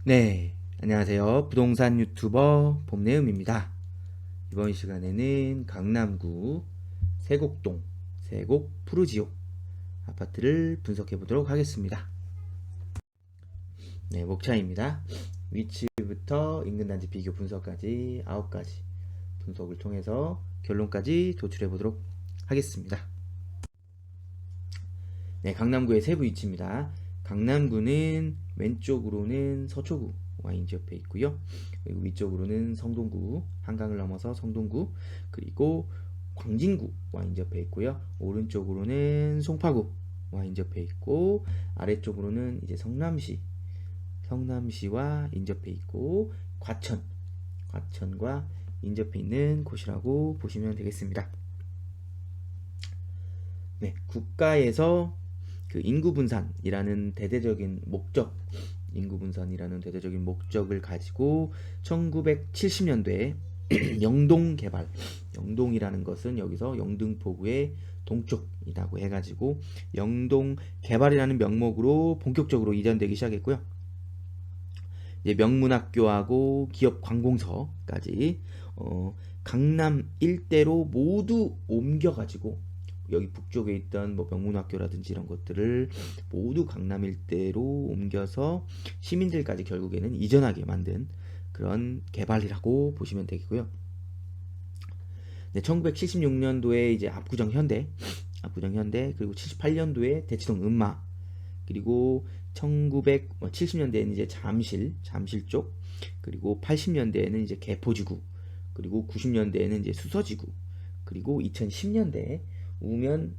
네, 안녕하세요. 부동산 유튜버 봄내음입니다. 이번 시간에는 강남구 세곡동 세곡 푸르지오 아파트를 분석해 보도록 하겠습니다. 네, 목차입니다. 위치부터 인근 단지 비교 분석까지 9가지 분석을 통해서 결론까지 도출해 보도록 하겠습니다. 네, 강남구의 세부 위치입니다. 강남구는 왼쪽으로는 서초구 와인지 옆에 있고요. 그리고 위쪽으로는 성동구, 한강을 넘어서 성동구, 그리고 광진구 와인지 옆에 있고요. 오른쪽으로는 송파구 와인지 옆에 있고, 아래쪽으로는 이제 성남시와 인접해 있고, 과천과 인접해 있는 곳이라고 보시면 되겠습니다. 네, 국가에서 그 인구분산이라는 대대적인 목적을 가지고 1970년도에 영동 개발, 영동이라는 것은 여기서 영등포구의 동쪽이라고 해가지고 영동 개발이라는 명목으로 본격적으로 이전되기 시작했고요. 이제 명문학교하고 기업 관공서까지 강남 일대로 모두 옮겨가지고 여기 북쪽에 있던 뭐 명문학교라든지 이런 것들을 모두 강남 일대로 옮겨서 시민들까지 결국에는 이전하게 만든 그런 개발이라고 보시면 되겠고요. 네, 1976년도에 이제 압구정 현대 그리고 78년도에 대치동 음마 그리고 1970년대에는 이제 잠실 쪽 그리고 80년대에는 이제 개포지구 그리고 90년대에는 이제 수서지구 그리고 2010년대에 우면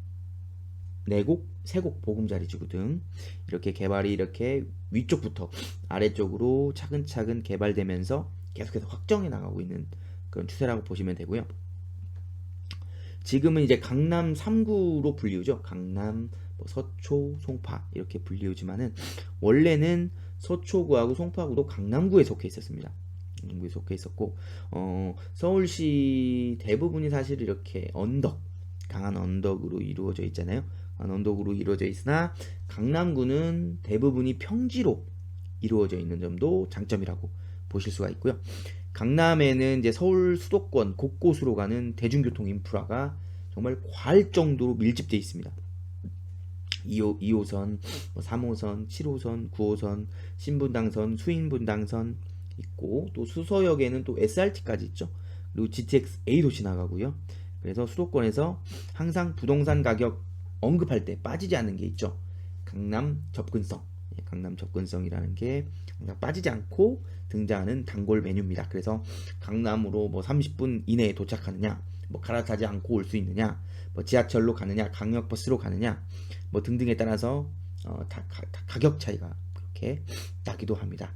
내곡, 세곡 보금자리지구 등 이렇게 개발이 이렇게 위쪽부터 아래쪽으로 차근차근 개발되면서 계속해서 확정해 나가고 있는 그런 추세라고 보시면 되고요. 지금은 이제 강남 3구로 불리우죠. 강남, 뭐 서초, 송파 이렇게 불리우지만은 원래는 서초구하고 송파구도 강남구에 속해 있었습니다. 강남구에 속해 있었고 서울시 대부분이 사실 이렇게 강한 언덕으로 이루어져 있잖아요. 강한 언덕으로 이루어져 있으나 강남구는 대부분이 평지로 이루어져 있는 점도 장점이라고 보실 수가 있고요. 강남에는 이제 서울 수도권 곳곳으로 가는 대중교통 인프라가 정말 과할 정도로 밀집되어 있습니다. 2호선, 3호선, 7호선, 9호선, 신분당선, 수인분당선 있고 또 수서역에는 또 SRT까지 있죠. 그리고 GTX A도 지나가고요. 그래서 수도권에서 항상 부동산 가격 언급할 때 빠지지 않는 게 있죠. 강남 접근성이라는 게 항상 빠지지 않고 등장하는 단골 메뉴입니다. 그래서 강남으로 뭐 30분 이내에 도착하느냐, 뭐 갈아타지 않고 올 수 있느냐, 뭐 지하철로 가느냐, 강력버스로 가느냐, 뭐 등등에 따라서 가격 차이가 그렇게 나기도 합니다.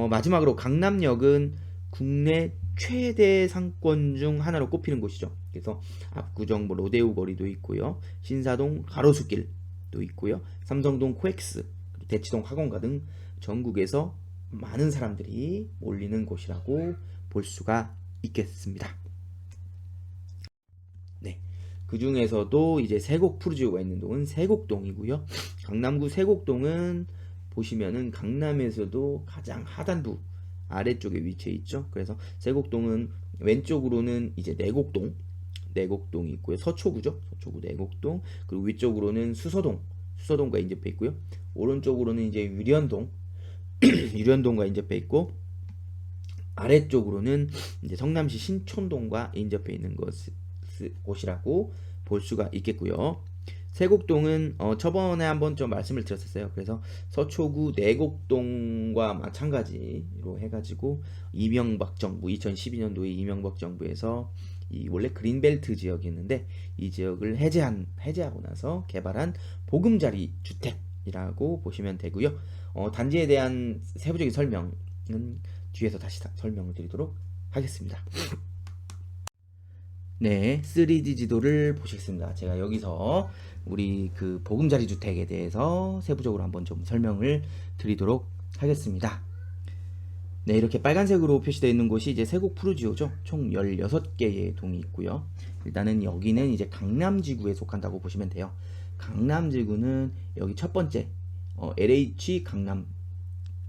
마지막으로 강남역은 국내 최대 상권 중 하나로 꼽히는 곳이죠. 그래서 압구정 뭐 로데오 거리도 있고요. 신사동 가로수길도 있고요. 삼성동 코엑스, 대치동 학원가 등 전국에서 많은 사람들이 몰리는 곳이라고 볼 수가 있겠습니다. 네. 그 중에서도 이제 세곡 푸르지오가 있는 동은 세곡동이고요. 강남구 세곡동은 보시면은 강남에서도 가장 하단부 아래쪽에 위치해 있죠. 그래서 세곡동은 왼쪽으로는 이제 내곡동이 있고요. 서초구 내곡동. 그리고 위쪽으로는 수서동과 인접해 있고요. 오른쪽으로는 이제 유련동과 인접해 있고 아래쪽으로는 이제 성남시 신촌동과 인접해 있는 곳이라고 볼 수가 있겠고요. 세곡동은 저번에 한번 좀 말씀을 드렸었어요. 그래서 서초구 내곡동과 마찬가지로 해가지고 이명박 정부 2012년도에 이명박 정부에서 이 원래 그린벨트 지역이었는데 이 지역을 해제하고 나서 개발한 보금자리 주택이라고 보시면 되고요. 단지에 대한 세부적인 설명은 뒤에서 다시 설명을 드리도록 하겠습니다. 네, 3D 지도를 보시겠습니다. 제가 여기서 우리 그 보금자리 주택에 대해서 세부적으로 한번 좀 설명을 드리도록 하겠습니다. 네, 이렇게 빨간색으로 표시되어 있는 곳이 이제 세곡 푸르지오죠. 총 16개의 동이 있고요. 일단은 여기는 이제 강남지구에 속한다고 보시면 돼요. 강남지구는 여기 첫 번째 LH 강남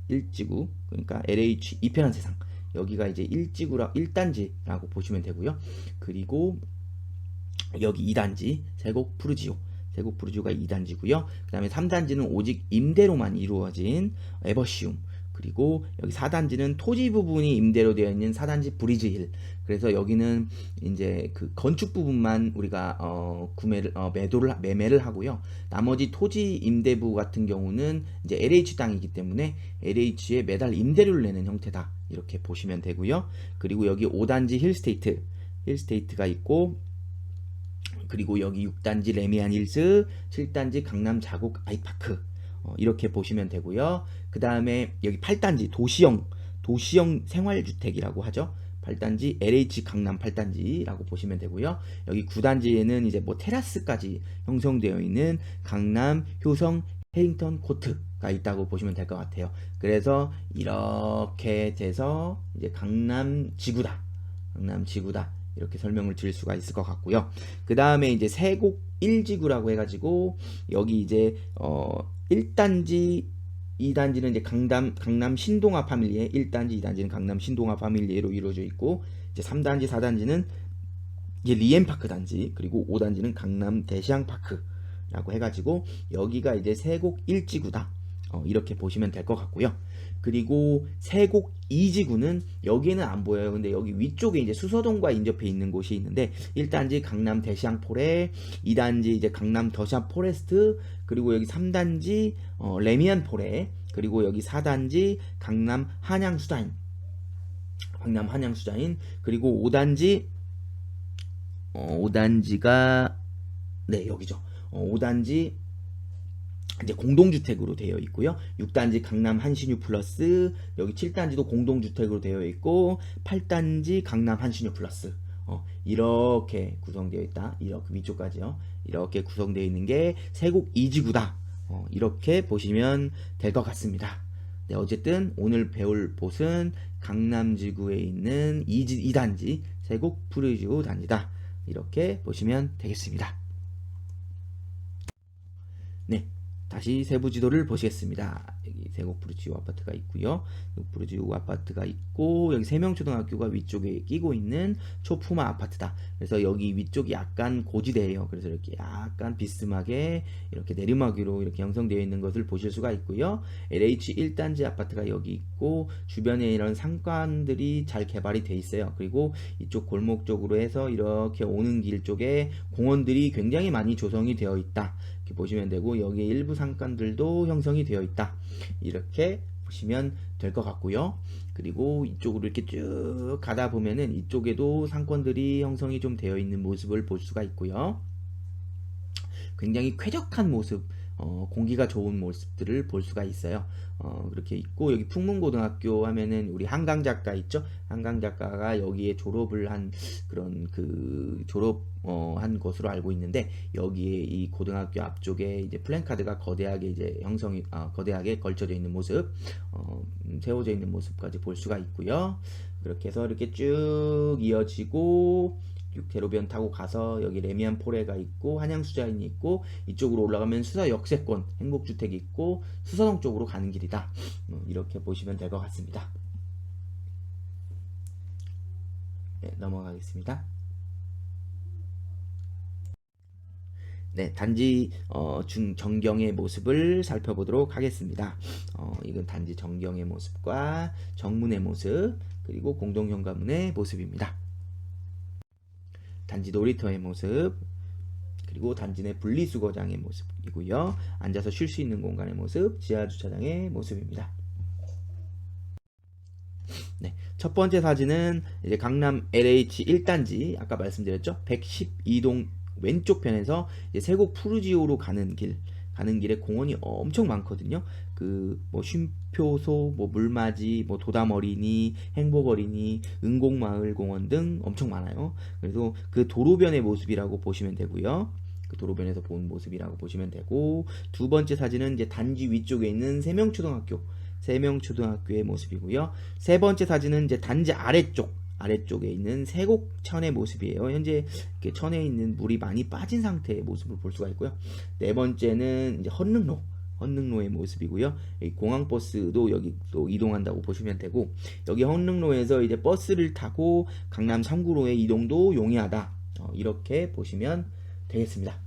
1지구, 그러니까 LH 2편한 세상, 여기가 이제 1단지라고 보시면 되고요. 그리고 여기 2단지 세곡 푸르지오가 2단지고요. 그 다음에 3단지는 오직 임대로만 이루어진 에버시움, 그리고 여기 4단지는 토지 부분이 임대로 되어 있는 4단지 브리즈힐. 그래서 여기는 이제 그 건축 부분만 우리가 매매를 하고요. 나머지 토지 임대부 같은 경우는 이제 LH 땅이기 때문에 LH에 매달 임대료를 내는 형태다, 이렇게 보시면 되고요. 그리고 여기 5단지 힐스테이트가 있고, 그리고 여기 6단지 레미안 힐스, 7단지 강남 자곡 아이파크, 이렇게 보시면 되고요. 그 다음에 여기 8단지 도시형 생활주택이라고 하죠. 8단지 LH 강남 8단지라고 보시면 되고요. 여기 9단지에는 이제 뭐 테라스까지 형성되어 있는 강남 효성 해링턴 코트가 있다고 보시면 될 것 같아요. 그래서 이렇게 돼서 이제 강남 지구다 이렇게 설명을 드릴 수가 있을 것 같고요. 그 다음에 이제 세곡 1지구라고 해가지고 여기 이제 1단지 2단지는 이제 강남 신동아 파밀리에, 1단지 2단지는 강남 신동아 파밀리에로 이루어져 있고, 이제 3단지 4단지는 이제 리엠파크 단지, 그리고 5단지는 강남 대시양 파크라고 해가지고 여기가 이제 세곡 1지구다, 이렇게 보시면 될 것 같고요. 그리고 세곡 2지구는 여기는 안 보여요. 근데 여기 위쪽에 이제 수서동과 인접해 있는 곳이 있는데, 1단지 강남 대시양 포레, 2단지 이제 강남 더샵 포레스트, 그리고 여기 3단지 레미안 포레, 그리고 여기 4단지 강남 한양수자인, 그리고 5단지가 네, 여기죠. 5단지 이제 공동주택으로 되어 있고요. 6단지 강남 한신유 플러스, 여기 7단지도 공동주택으로 되어 있고, 8단지 강남 한신유 플러스, 이렇게 구성되어 있다. 이렇게 위쪽까지요. 이렇게 구성되어 있는 게 세곡 2지구다. 이렇게 보시면 될 것 같습니다. 네, 어쨌든 오늘 배울 곳은 강남지구에 있는 2단지 세곡 푸르지오 단지다. 이렇게 보시면 되겠습니다. 네, 다시 세부 지도를 보시겠습니다. 여기 세곡 푸르지오 아파트가 있고요. 푸르지오 아파트가 있고, 여기 세명초등학교가 위쪽에 끼고 있는 초품화 아파트다. 그래서 여기 위쪽이 약간 고지대예요. 그래서 이렇게 약간 비스듬하게 이렇게 내리막으로 이렇게 형성되어 있는 것을 보실 수가 있고요. LH 1단지 아파트가 여기 있고, 주변에 이런 상권들이 잘 개발이 돼 있어요. 그리고 이쪽 골목 쪽으로 해서 이렇게 오는 길 쪽에 공원들이 굉장히 많이 조성이 되어 있다. 이렇게 보시면 되고, 여기 일부 상권들도 형성이 되어 있다. 이렇게 보시면 될 것 같고요. 그리고 이쪽으로 이렇게 쭉 가다 보면은 이쪽에도 상권들이 형성이 좀 되어 있는 모습을 볼 수가 있고요. 굉장히 쾌적한 모습, 공기가 좋은 모습들을 볼 수가 있어요. 그렇게 있고, 여기 풍문고등학교 하면은 우리 한강 작가 있죠? 한강 작가가 여기에 졸업을 한 그런 한 것으로 알고 있는데, 여기에 이 고등학교 앞쪽에 이제 플랜카드가 거대하게 이제 거대하게 걸쳐져 있는 모습, 세워져 있는 모습까지 볼 수가 있고요. 그렇게 해서 이렇게 쭉 이어지고, 대로변 타고 가서 여기 레미안 포레가 있고, 한양수자인이 있고, 이쪽으로 올라가면 수서 역세권 행복주택이 있고, 수서동 쪽으로 가는 길이다. 이렇게 보시면 될 것 같습니다. 네, 넘어가겠습니다. 네, 단지 정경의 모습을 살펴보도록 하겠습니다. 이건 단지 정경의 모습과 정문의 모습, 그리고 공동현관문의 모습입니다. 단지 놀이터의 모습, 그리고 단지 내 분리수거장의 모습이고요. 앉아서 쉴 수 있는 공간의 모습, 지하주차장의 모습입니다. 네, 첫 번째 사진은 이제 강남 LH 1단지, 아까 말씀드렸죠? 112동 왼쪽 편에서 이제 세곡 푸르지오로 가는 길에 공원이 엄청 많거든요. 뭐 쉼표소, 뭐 물맞이, 뭐 도담어린이, 행복어린이, 은곡마을 공원 등 엄청 많아요. 그래서 그 도로변의 모습이라고 보시면 되고요. 그 도로변에서 본 모습이라고 보시면 되고, 두 번째 사진은 이제 단지 위쪽에 있는 세명초등학교의 모습이고요. 세 번째 사진은 이제 단지 아래쪽에 있는 세곡천의 모습이에요. 현재 이렇게 천에 있는 물이 많이 빠진 상태의 모습을 볼 수가 있고요. 네 번째는 이제 헌릉로, 헌릉로의 모습이고요. 이 공항버스도 여기 또 이동한다고 보시면 되고, 여기 헌릉로에서 이제 버스를 타고 강남 3구로의 이동도 용이하다. 이렇게 보시면 되겠습니다.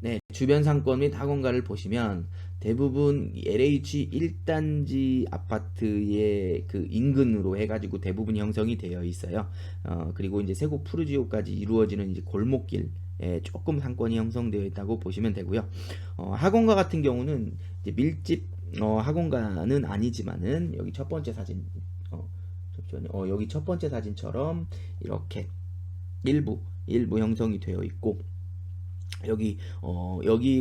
네, 주변 상권 및 학원가를 보시면 대부분 LH 1단지 아파트의 그 인근으로 해가지고 대부분 형성이 되어 있어요. 그리고 이제 세곡 푸르지오까지 이루어지는 이제 골목길에 조금 상권이 형성되어 있다고 보시면 되고요. 학원가 같은 경우는 이제 밀집 학원가는 아니지만은 여기 첫 번째 사진, 잠시만요. 여기 첫 번째 사진처럼 이렇게 일부 형성이 되어 있고, 여기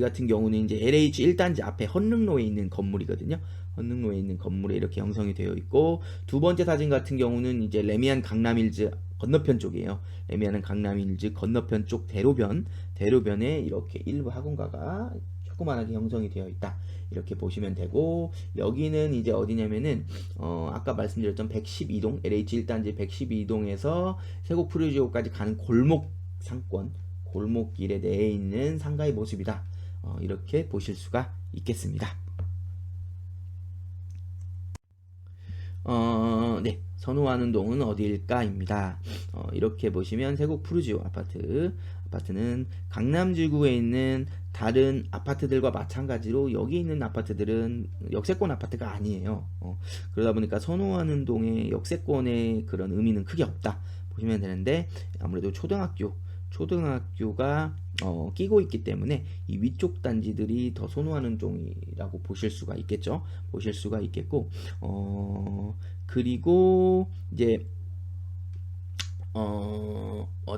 같은 경우는 이제 LH 1단지 앞에 헌릉로에 있는 건물이거든요. 헌릉로에 있는 건물에 이렇게 형성이 되어 있고, 두 번째 사진 같은 경우는 이제 레미안 강남힐즈 건너편 쪽이에요. 레미안은 강남힐즈 건너편 쪽 대로변에 이렇게 일부 학원가가 조그만하게 형성이 되어 있다. 이렇게 보시면 되고, 여기는 이제 어디냐면은 아까 말씀드렸던 112동 LH 1단지 112동에서 세곡 푸르지오까지 가는 골목 상권, 골목길에 내에 있는 상가의 모습이다. 이렇게 보실 수가 있겠습니다. 네, 선호하는 동은 어디일까입니다. 이렇게 보시면 세곡 푸르지오 아파트는 강남지구에 있는 다른 아파트들과 마찬가지로 여기 있는 아파트들은 역세권 아파트가 아니에요. 그러다 보니까 선호하는 동의 역세권의 그런 의미는 크게 없다 보시면 되는데, 아무래도 초등학교가 끼고 있기 때문에 이 위쪽 단지들이 더 선호하는 종이라고 보실 수가 있겠죠. 보실 수가 있겠고, 그리고 이제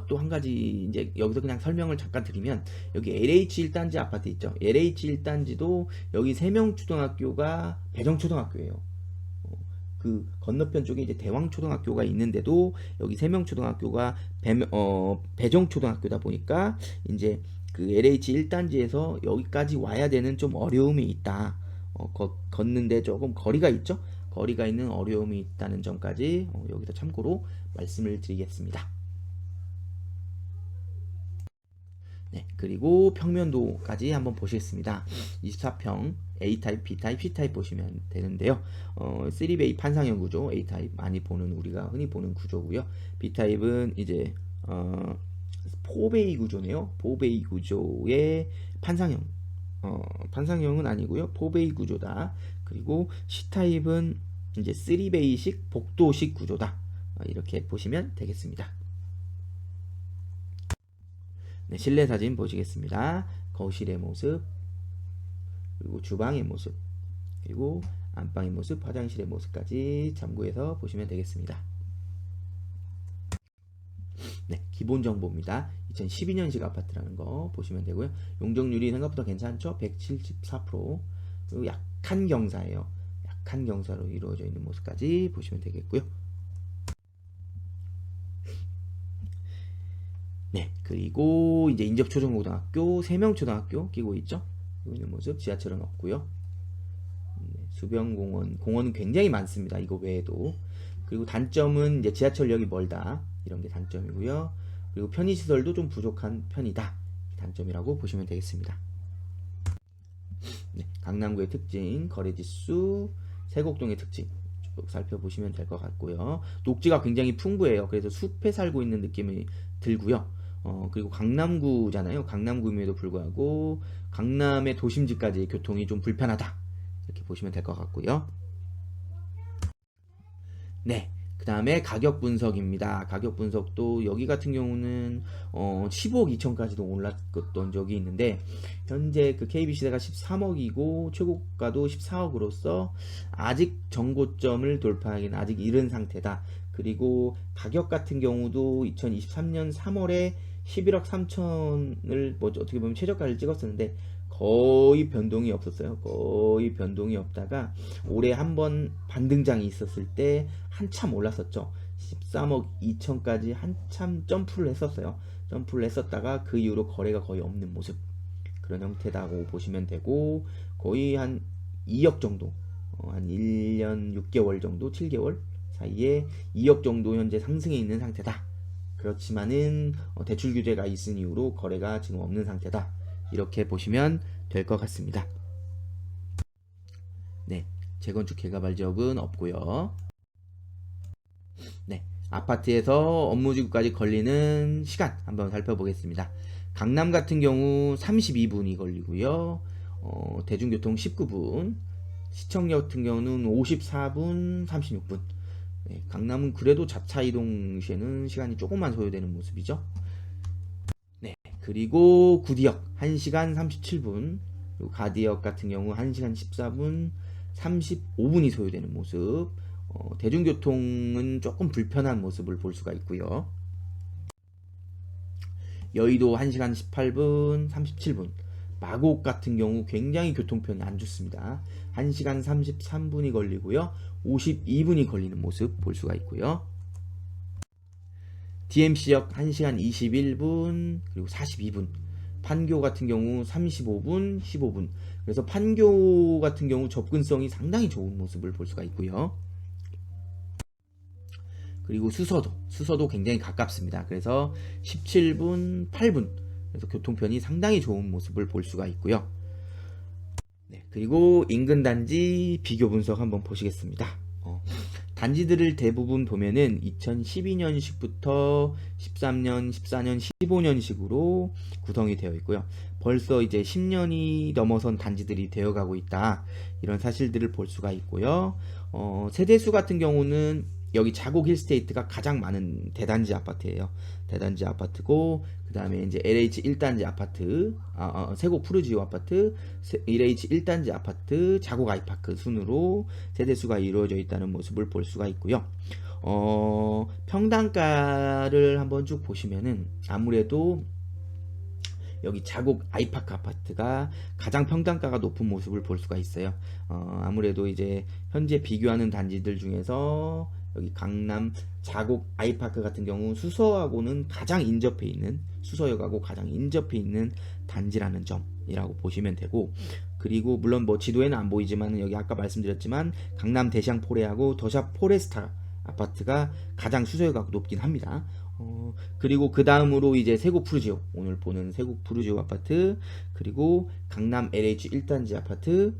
또 한 가지 이제 여기서 그냥 설명을 잠깐 드리면, 여기 LH 1단지 아파트 있죠. LH 1단지도 여기 세명초등학교가 배정초등학교예요. 그 건너편 쪽에 이제 대왕초등학교가 있는데도 여기 세명초등학교가 배정초등학교다 보니까 이제 그 LH 1단지에서 여기까지 와야 되는 좀 어려움이 있다. 걷는데 조금 거리가 있죠. 거리가 있는 어려움이 있다는 점까지 여기서 참고로 말씀을 드리겠습니다. 네, 그리고 평면도까지 한번 보시겠습니다. 24평 A타입, B타입, C타입 보시면 되는데요. 3베이 판상형 구조, A타입 많이 보는, 우리가 흔히 보는 구조고요. B타입은 이제 4베이 구조네요. 4베이 구조의 판상형, 판상형은 아니고요. 4베이 구조다. 그리고 C타입은 이제 3베이식 복도식 구조다. 이렇게 보시면 되겠습니다. 네, 실내 사진 보시겠습니다. 거실의 모습, 그리고 주방의 모습, 그리고 안방의 모습, 화장실의 모습까지 참고해서 보시면 되겠습니다. 네, 기본 정보입니다. 2012년식 아파트라는 거 보시면 되고요. 용적률이 생각보다 괜찮죠? 174%. 그리고 약한 경사예요. 약한 경사로 이루어져 있는 모습까지 보시면 되겠고요. 네, 그리고 이제 인접초중고등학교, 세명초등학교 끼고 있죠. 끼고 있는 모습, 지하철은 없고요. 네, 수변공원, 공원은 굉장히 많습니다. 이거 외에도. 그리고 단점은 이제 지하철역이 멀다. 이런 게 단점이고요. 그리고 편의시설도 좀 부족한 편이다. 단점이라고 보시면 되겠습니다. 네, 강남구의 특징, 거래지수, 세곡동의 특징 쭉 살펴보시면 될 것 같고요. 녹지가 굉장히 풍부해요. 그래서 숲에 살고 있는 느낌이 들고요. 그리고 강남구잖아요. 강남구임에도 불구하고 강남의 도심지까지 교통이 좀 불편하다. 이렇게 보시면 될 것 같고요. 네. 그 다음에 가격 분석입니다. 가격 분석도 여기 같은 경우는 15억 2천까지도 올랐던 적이 있는데, 현재 그 KB시대가 13억이고 최고가도 14억으로서 아직 정고점을 돌파하기는 아직 이른 상태다. 그리고 가격 같은 경우도 2023년 3월에 11억 3천을 뭐 어떻게 보면 최저가를 찍었었는데 거의 변동이 없었어요. 거의 변동이 없다가 올해 한번 반등장이 있었을 때 한참 올랐었죠. 13억 2천까지 한참 점프를 했었어요. 점프를 했었다가 그 이후로 거래가 거의 없는 모습, 그런 형태다고 보시면 되고, 거의 한 2억 정도, 한 1년 6개월 정도, 7개월 사이에 2억 정도 현재 상승해 있는 상태다. 그렇지만은 대출 규제가 있은 이후로 거래가 지금 없는 상태다. 이렇게 보시면 될 것 같습니다. 네, 재건축 개발 지역은 없고요. 네, 아파트에서 업무지구까지 걸리는 시간 한번 살펴보겠습니다. 강남 같은 경우 32분이 걸리고요. 대중교통 19분, 시청역 같은 경우는 54분, 36분. 네, 강남은 그래도 자차 이동 시에는 시간이 조금만 소요되는 모습이죠. 네, 그리고 구디역 1시간 37분, 그리고 가디역 같은 경우 1시간 14분, 35분이 소요되는 모습. 대중교통은 조금 불편한 모습을 볼 수가 있고요. 여의도 1시간 18분, 37분. 마곡 같은 경우 굉장히 교통편이 안 좋습니다. 1시간 33분이 걸리고요. 52분이 걸리는 모습 볼 수가 있고요. DMC역 1시간 21분, 그리고 42분. 판교 같은 경우 35분, 15분. 그래서 판교 같은 경우 접근성이 상당히 좋은 모습을 볼 수가 있고요. 그리고 수서도 굉장히 가깝습니다. 그래서 17분, 8분. 그래서 교통편이 상당히 좋은 모습을 볼 수가 있고요. 네, 그리고 인근 단지 비교 분석 한번 보시겠습니다. 단지들을 대부분 보면은 2012년식부터 13년, 14년, 15년식으로 구성이 되어 있고요. 벌써 이제 10년이 넘어선 단지들이 되어가고 있다. 이런 사실들을 볼 수가 있고요. 세대수 같은 경우는 여기 자곡 힐스테이트가 가장 많은 대단지 아파트예요. 대단지 아파트고, 그 다음에 이제 LH 1단지 아파트, 세곡 푸르지오 아파트, LH 1단지 아파트, 자곡 아이파크 순으로 세대수가 이루어져 있다는 모습을 볼 수가 있고요. 평당가를 한번 쭉 보시면은 아무래도 여기 자곡 아이파크 아파트가 가장 평당가가 높은 모습을 볼 수가 있어요. 아무래도 이제 현재 비교하는 단지들 중에서 여기 강남 자곡 아이파크 같은 경우 수서하고는 가장 인접해 있는, 수서역하고 가장 인접해 있는 단지라는 점이라고 보시면 되고, 그리고 물론 뭐 지도에는 안 보이지만 여기 아까 말씀드렸지만 강남 대샹포레하고 더샵 포레스타 아파트가 가장 수서역하고 높긴 합니다. 그리고 그 다음으로 이제 세곡 푸르지오, 오늘 보는 세곡 푸르지오 아파트, 그리고 강남 LH 1단지 아파트,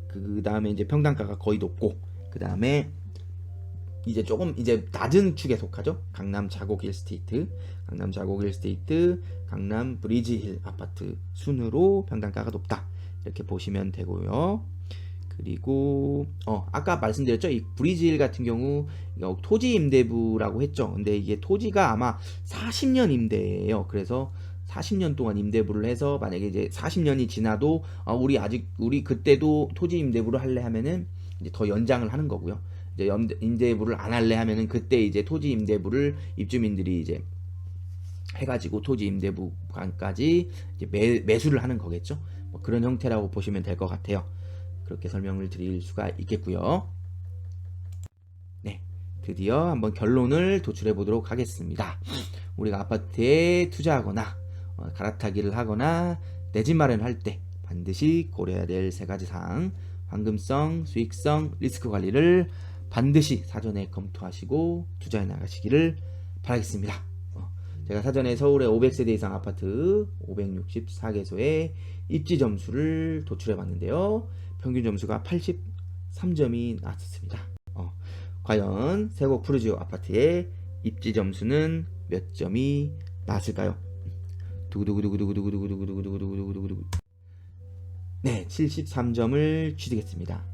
그 다음에 이제 평당가가 거의 높고, 그 다음에 이제 조금 이제 낮은 축에 속하죠. 강남 자곡 힐스테이트, 강남 자곡 힐스테이트, 강남 브리지힐 아파트 순으로 평당가가 높다. 이렇게 보시면 되고요. 그리고 아까 말씀드렸죠. 이 브리지힐 같은 경우 토지 임대부라고 했죠. 근데 이게 토지가 아마 40년 임대예요. 그래서 40년 동안 임대부를 해서 만약에 이제 40년이 지나도 우리 그때도 토지 임대부를 할래 하면은 이제 더 연장을 하는 거고요. 이제 임대부를 안 할래 하면은 그때 이제 토지 임대부를 입주민들이 이제 해가지고 토지 임대부까지 이제 매수를 하는 거겠죠. 뭐 그런 형태라고 보시면 될 것 같아요. 그렇게 설명을 드릴 수가 있겠고요. 네, 드디어 한번 결론을 도출해 보도록 하겠습니다. 우리가 아파트에 투자하거나 갈아타기를 하거나 내 집 마련할 때 반드시 고려해야 될 세 가지 사항, 황금성, 수익성, 리스크 관리를 반드시 사전에 검토하시고 투자해 나가시기를 바라겠습니다. 제가 사전에 서울의 500세대 이상 아파트 564개소의 입지 점수를 도출해 봤는데요. 평균 점수가 83점이 나왔습니다. 과연 세곡 푸르지오 아파트의 입지 점수는 몇 점이 나왔을까요? 두구두구두구두구두구두구두구두구두구두구두구두구. 네, 73점을 취득했습니다.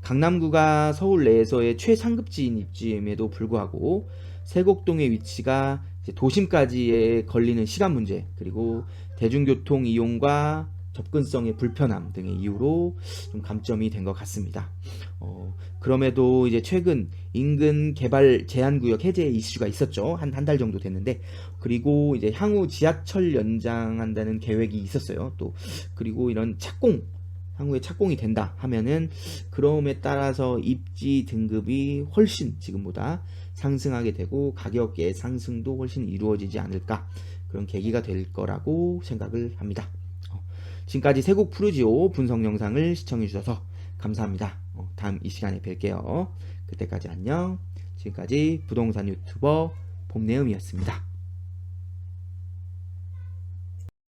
강남구가 서울 내에서의 최상급지인 입지임에도 불구하고 세곡동의 위치가 이제 도심까지의 걸리는 시간 문제, 그리고 대중교통 이용과 접근성의 불편함 등의 이유로 좀 감점이 된 것 같습니다. 그럼에도 이제 최근 인근 개발 제한구역 해제 이슈가 있었죠. 한 달 정도 됐는데, 그리고 이제 향후 지하철 연장한다는 계획이 있었어요. 또 그리고 이런 향후에 착공이 된다 하면은 그럼에 따라서 입지 등급이 훨씬 지금보다 상승하게 되고 가격의 상승도 훨씬 이루어지지 않을까, 그런 계기가 될 거라고 생각을 합니다. 지금까지 세곡 푸르지오 분석 영상을 시청해 주셔서 감사합니다. 다음 이 시간에 뵐게요. 그때까지 안녕. 지금까지 부동산 유튜버 봄내음이었습니다.